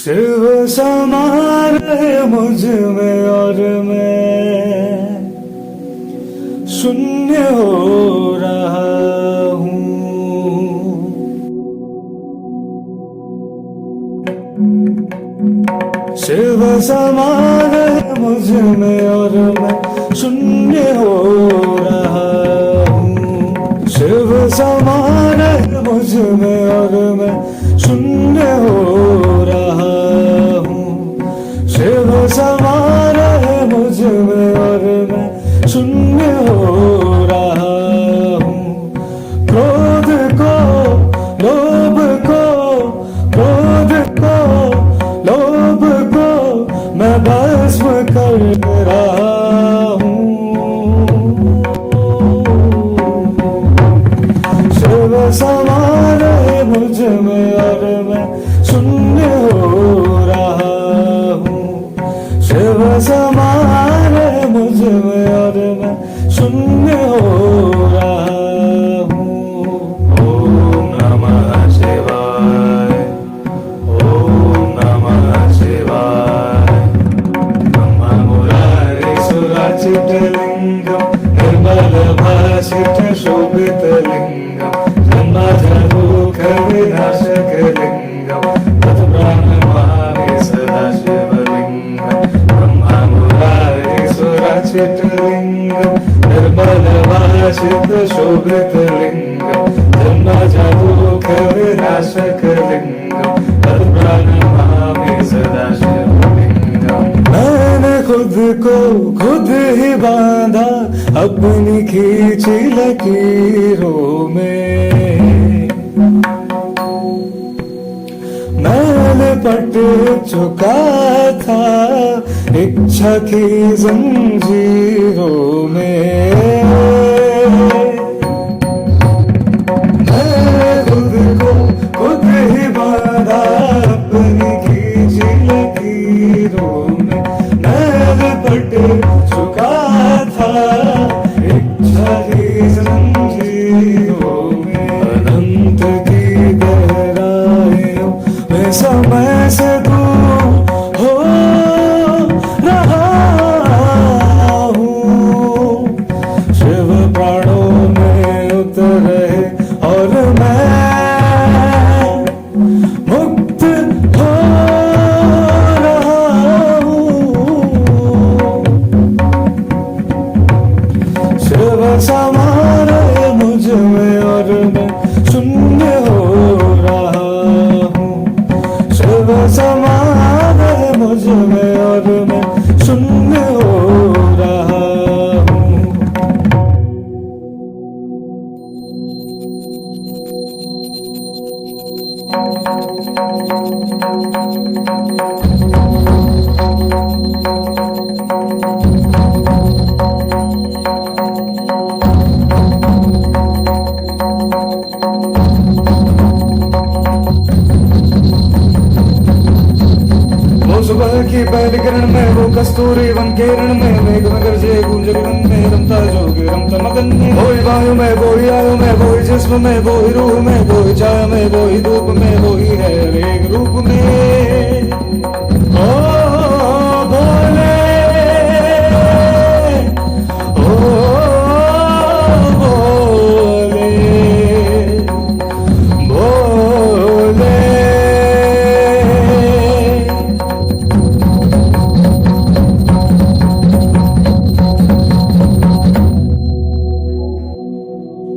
शिव समा रहे मुझ में और मैं शून्य हो रहा हूँ। शिव समा रहे मुझ में और मैं शून्य हो रहा हूँ। शिव समा रहे मुझ में और मैं शून्य हो रहा हूँ। शिव समा रहे मुझ में और मैं शून्य हो रहा हूँ। क्रोध को लोभ को क्रोध को लोभ को मैं भस्म कर रहा हूँ। शिव समा रहे मुझ में और मैं शून्य हो रहा हूँ। शिव समा रहे मुझ में और मैं शून्य हो रहा हूँ। ओम नमः शिवाय, ओम नमः शिवाय। ब्रह्म मुरारे सुराचितलिंगम निर्मल भासित शोभितलिंगम जन्मजन्मोख विनाशकलिंगम तत्प्राणमामि सदा शिवलिंगम। ब्रह्म मुरारे सुराचितलिंगम निर्मल भासित शोभितलिंगम जन्मजन्मोख विनाशकलिंगम तत्प्राणमामि सदा शिवलिंगम। मैंने खुद को खुद ही बांधा अपनी खींची लकीरों में। मैंने पट चुका था इच्छा की जंजीरों में। मैंने खुद को खुद ही बांधा अपनी खींची लकीरों में। मैंने पट चुका था इच्छा की जंजीरों में। अनंत की गहराइयों में समय से दूर हो रहा हूँ। शिव प्राणों में उतरे और मैं मुक्त हो रहा हूँ। शिव समा रहे मुझ में और मैं शून्य हो रहा हूँ। शिव समा रहे मुझ में और मैं शून्य हो रहा हूँ। वो सुबह की पहली किरण में वो कस्तूरी वन किरण में मेघ में गरजे गूंज गगन में रमता जोगी रमता मगन में। वही वायु में वही आयु में वही जिस्म में वही रूह में वही छाया में वही धूप में वही है हर एक रूप में।